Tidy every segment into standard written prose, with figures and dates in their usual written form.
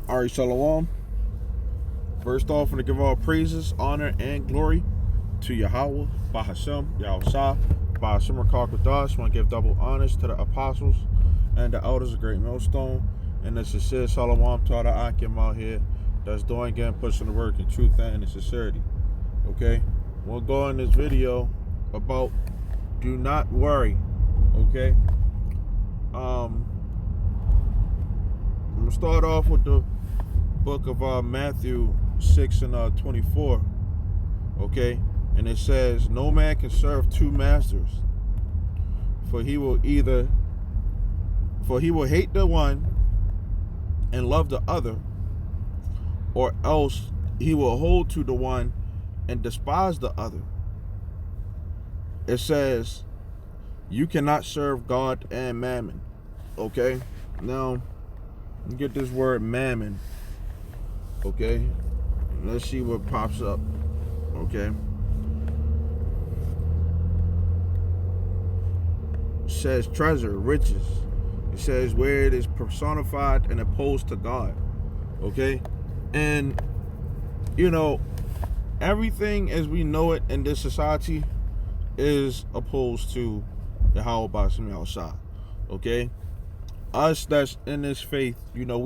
All right, Shalom. First off, I'm going to give all praises, honor, and glory to Yahweh, Bahashem, Yahushua, Bahashem Rakakadash. I want to give double honors to the apostles and the elders of Great Millstone. And the sincere Shalom to all the Akim out here that's doing again, pushing the work in truth and in sincerity. Okay? We'll go in this video about do not worry. Okay? I'm going to start off with the book of Matthew 6 and 24. Okay? And it says, no man can serve two masters, for he will hate the one and love the other, or else he will hold to the one and despise the other. It says, you cannot serve God and mammon. Okay? Now, you get this word mammon. Okay? Let's see what pops up. Okay? It says treasure, riches. It says where it is personified and opposed to God. Okay? And, everything as we know it in this society is opposed to Yahweh Ba'ashem Yahushua. Okay? Us that's in this faith, we know who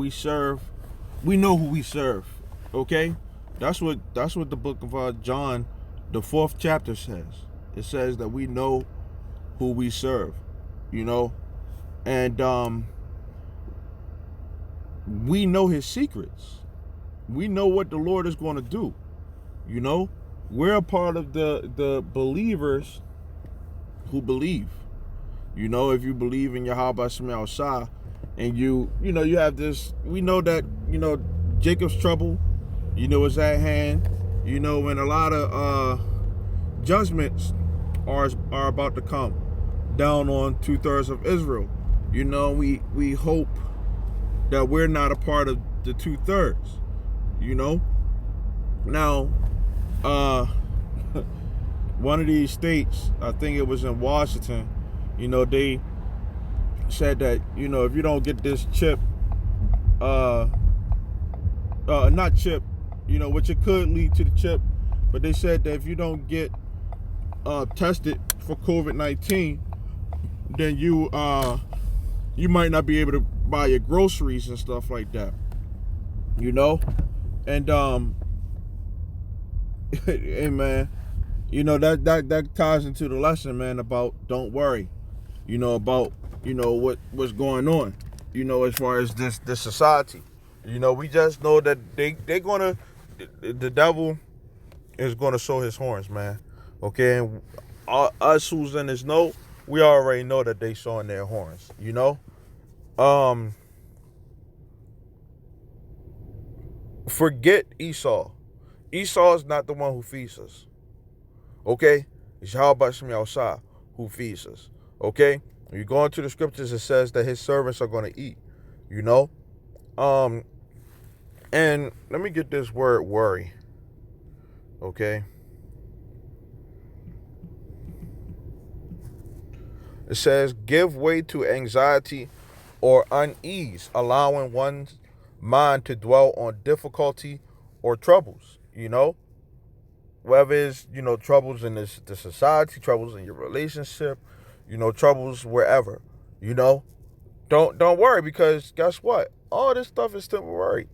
we serve. Okay? That's what the book of John, the 4th chapter says. It says that we know who we serve. And we know his secrets. We know what the Lord is going to do. We're a part of the believers who believe. If you believe in Yahweh Shema Shah, and you have this, we know that, Jacob's trouble, is at hand, and a lot of judgments are about to come down on 2/3 of Israel. We hope that we're not a part of the 2/3. Now, one of these states, I think it was in Washington, they said that, if you don't get this chip, not chip, which it could lead to the chip, but they said that if you don't get tested for COVID-19, then you might not be able to buy your groceries and stuff like that. And hey man, that ties into the lesson, man, about don't worry. About what's going on. As far as this society. We just know that the devil is gonna show his horns, man. Okay, and us who's in this know, we already know that they showing their horns. Forget Esau. Esau is not the one who feeds us. Okay? It's Yahweh Shem Yahushua who feeds us. Okay? When you go into the scriptures, it says that his servants are going to eat. And let me get this word worry. Okay? It says, give way to anxiety or unease, allowing one's mind to dwell on difficulty or troubles. Whether it's, troubles in the society, troubles in your relationship, troubles wherever, Don't worry, because guess what? All this stuff is temporary.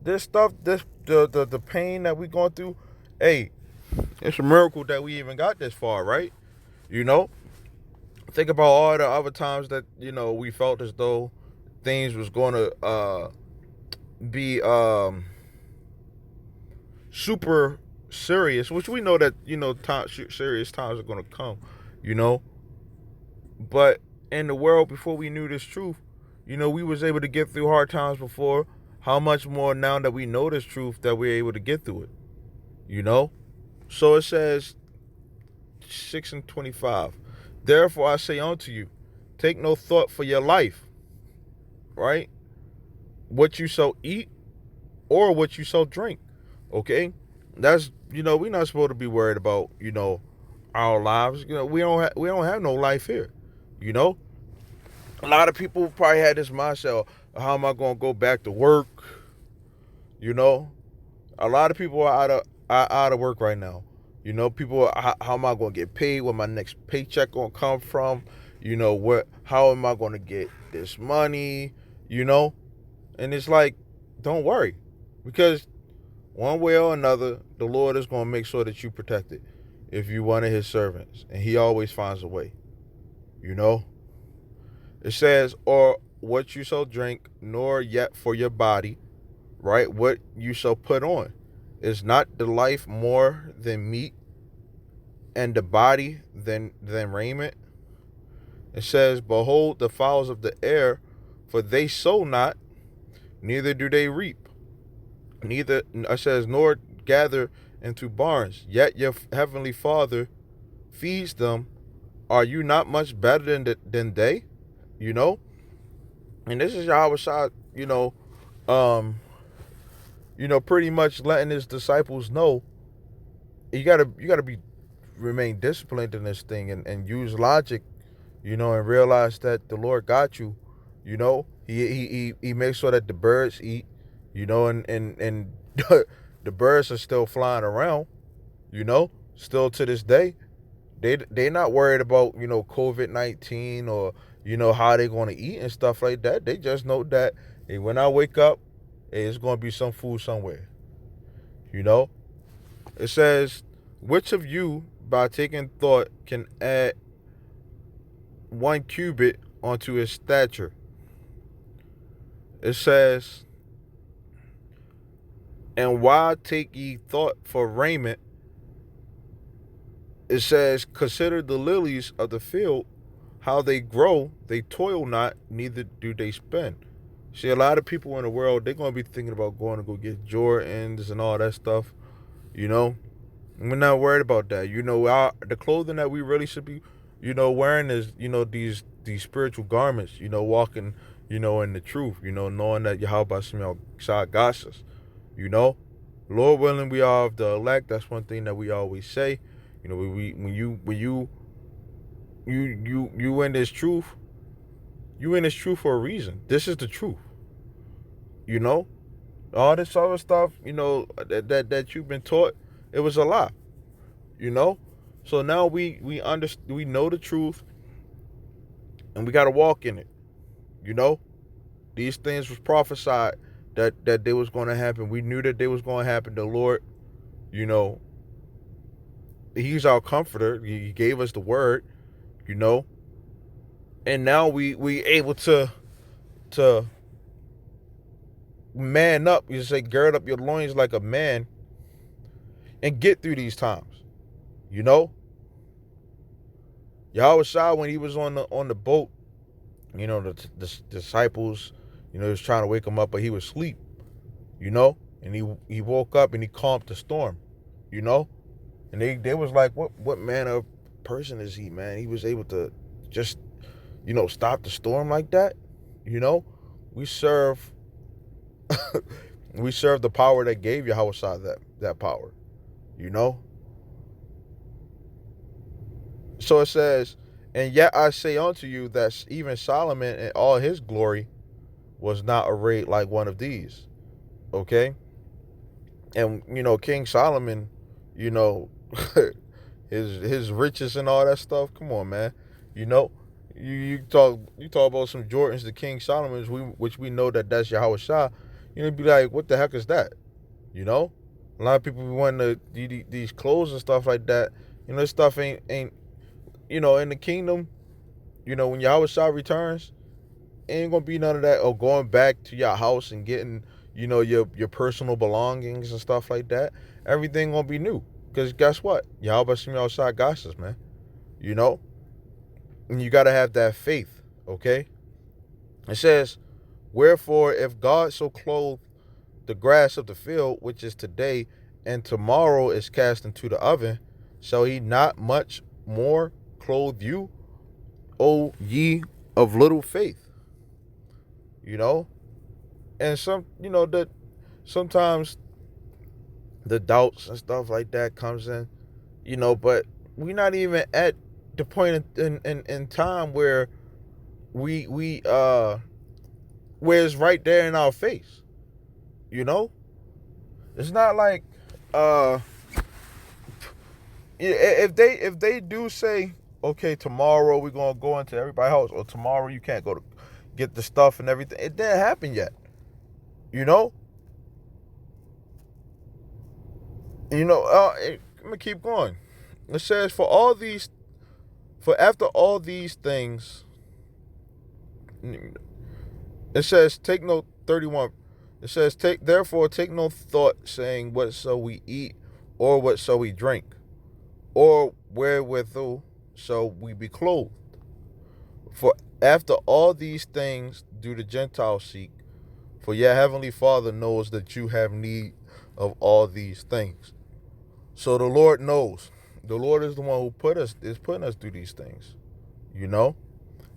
This stuff, the pain that we're going through, hey, it's a miracle that we even got this far, right? Think about all the other times that, we felt as though things was going to be super serious, which we know that, serious times are going to come, But in the world, before we knew this truth, we was able to get through hard times before. How much more now that we know this truth that we're able to get through it, So it says 6:25. Therefore I say unto you, take no thought for your life, right? What you shall eat or what you shall drink. Okay? That's, we're not supposed to be worried about, our lives. We don't have no life here. A lot of people probably had this mindset, how am I going to go back to work? You know, a lot of people are out of work right now. You know, people, how am I going to get paid? Where my next paycheck going to come from? You know, how am I going to get this money? You know, and it's like, don't worry, because one way or another, the Lord is going to make sure that you protect it if you one of his servants, and he always finds a way. You know, it says, or what you shall drink, nor yet for your body, right? What you shall put on. Is not the life more than meat, and the body than raiment? It says, behold the fowls of the air, for they sow not, neither do they reap, neither, it says, nor gather into barns, yet your heavenly Father feeds them. Are you not much better than they? You know, and this is Yahweh Shai, um, pretty much letting his disciples know, you gotta be remain disciplined in this thing, and use logic, and realize that the Lord got you. He makes sure that the birds eat, and the birds are still flying around, still to this day. They not worried about, COVID-19, or how they gonna eat and stuff like that. They just know that, hey, when I wake up, hey, it's gonna be some food somewhere. You know? It says, which of you by taking thought can add 1 cubit onto his stature? It says, and why take ye thought for raiment? It says, consider the lilies of the field, how they grow, they toil not, neither do they spin. See, a lot of people in the world, they're going to be thinking about going to go get Jordans and all that stuff, you know? We're not worried about that. The clothing that we really should be, wearing is, these spiritual garments, walking, in the truth, knowing that Yahweh Shai got us, Lord willing, we are of the elect. That's one thing that we always say. When you in this truth, you in this truth for a reason. This is the truth. All this other stuff, that you've been taught, it was a lie. So now we know the truth, and we got to walk in it. These things was prophesied that they was going to happen. We knew that they was going to happen. The Lord, you know, he's our comforter. He gave us the word, and now we able to man up. You say, gird up your loins like a man, and get through these times. Yahweh Shai, when he was on the boat, the disciples, he was trying to wake him up, but he was asleep, and he woke up and he calmed the storm, and they was like, what manner of person is he, man? He was able to just, stop the storm like that. We serve we serve the power that gave Yahweh Shai that power, So it says, and yet I say unto you that even Solomon in all his glory was not arrayed like one of these. Okay? And, King Solomon, his riches and all that stuff. Come on, man. You talk about some Jordans, the King Solomon's, which we know that's Yahweh Shai. Be like, what the heck is that? A lot of people be wanting these clothes and stuff like that. This stuff ain't in the kingdom. When Yahweh Shai returns, ain't gonna be none of that, or going back to your house and getting, your personal belongings and stuff like that. Everything gonna be new. Because guess what? Yahweh Shai got us, man. And you gotta have that faith, okay? It says, wherefore, if God so clothe the grass of the field, which is today, and tomorrow is cast into the oven, shall he not much more clothe you, O ye of little faith? And that sometimes the doubts and stuff like that comes in, but we're not even at the point in time where where it's right there in our face. You know? It's not like if they do say, okay, tomorrow we're gonna go into everybody's house, or tomorrow you can't go to get the stuff and everything. It didn't happen yet. You know? I'm gonna keep going. It says, for after all these things, it says, take no 31. It says, therefore take no thought, saying, what shall we eat, or what shall we drink, or wherewithal shall we be clothed? For after all these things do the Gentiles seek, for your heavenly Father knows that you have need of all these things. So the Lord knows. The Lord is the one who is putting us through these things. You know?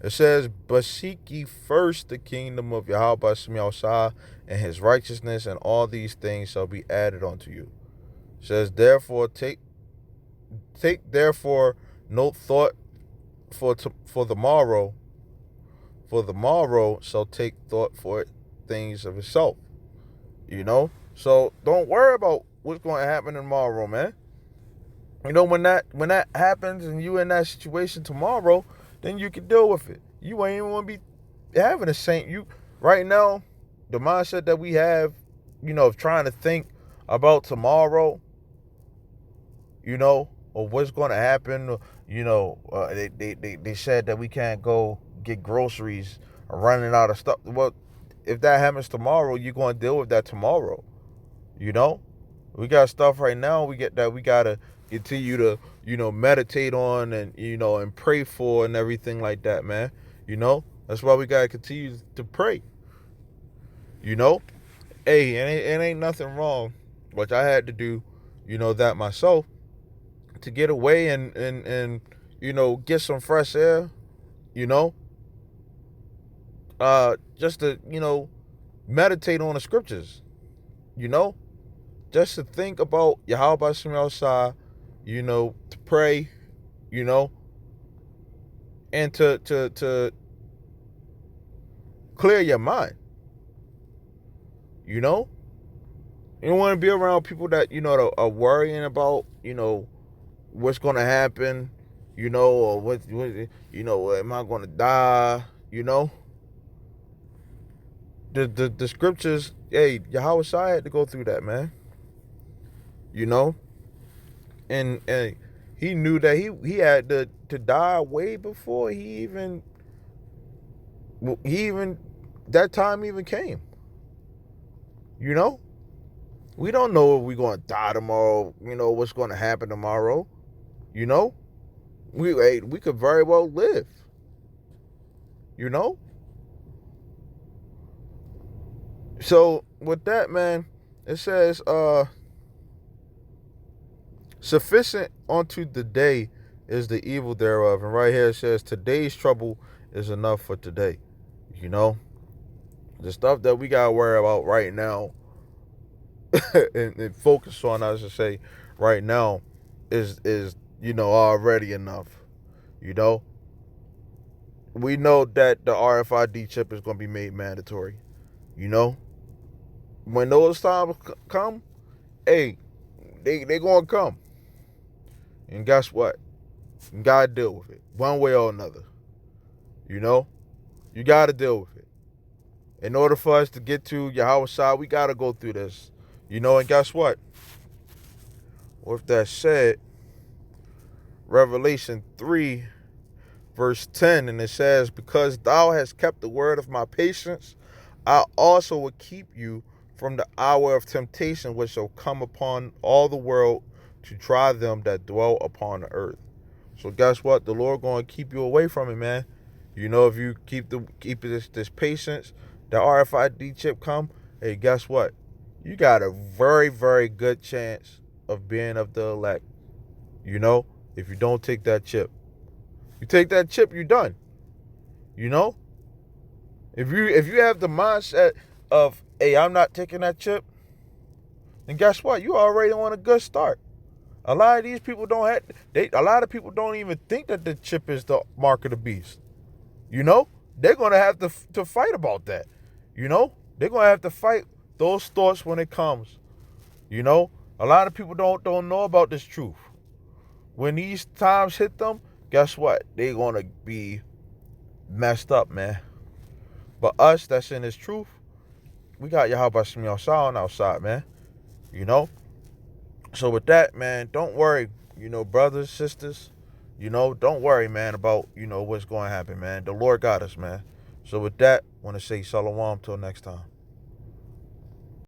It says, but seek ye first the kingdom of Yahweh Shem Yahshua and his righteousness, and all these things shall be added unto you. It says, therefore take therefore no thought for the morrow, for the morrow shall take thought for things of itself. You know? So don't worry about what's going to happen tomorrow, man. You know, when that happens and you in that situation tomorrow, then you can deal with it. You ain't even want to be having a saint. You right now, the mindset that we have, of trying to think about tomorrow, or what's going to happen. They said that we can't go get groceries or running out of stuff. Well, if that happens tomorrow, you're going to deal with that tomorrow. We got stuff right now we gotta continue to, meditate on and, and pray for and everything like that, man. That's why we gotta continue to pray. Hey, it ain't nothing wrong, which I had to do, that myself, to get away and get some fresh air, just to, meditate on the scriptures, just to think about Yahweh Shem Yahshua, to pray, and to clear your mind. You don't want to be around people that, that are worrying about, what's going to happen, or what, am I going to die, The scriptures, hey, Yahweh Shai had to go through that, man. And he knew that he had to die way before he even that time even came. We don't know if we're going to die tomorrow, what's going to happen tomorrow. We could very well live. So with that, man, it says, sufficient unto the day is the evil thereof. And right here it says, today's trouble is enough for today. The stuff that we got to worry about right now and focus on, I should say, right now is already enough. We know that the RFID chip is going to be made mandatory. When those times come, hey, they going to come. And guess what? You got to deal with it one way or another. You got to deal with it. In order for us to get to Yahweh Shai, we got to go through this. And guess what? With that said, Revelation 3, verse 10, and it says, because thou hast kept the word of my patience, I also will keep you from the hour of temptation which shall come upon all the world to try them that dwell upon the earth. So guess what? The Lord going to keep you away from it, man. If you keep this patience, the RFID chip come, hey, guess what? You got a very, very good chance of being of the elect. If you don't take that chip. You take that chip, you're done. If you have the mindset of, hey, I'm not taking that chip, then guess what? You already on a good start. A lot of these people a lot of people don't even think that the chip is the mark of the beast. they're going to have to fight about that. You know, they're going to have to fight those thoughts when it comes. You know, a lot of people don't know about this truth. When these times hit them, guess what? They're going to be messed up, man. But us that's in this truth, we got Yahweh Shemi Yahshua outside, man. You know? So with that, man, don't worry, brothers, sisters, don't worry, man, about, what's going to happen, man. The Lord got us, man. So with that, I want to say shalom till next time.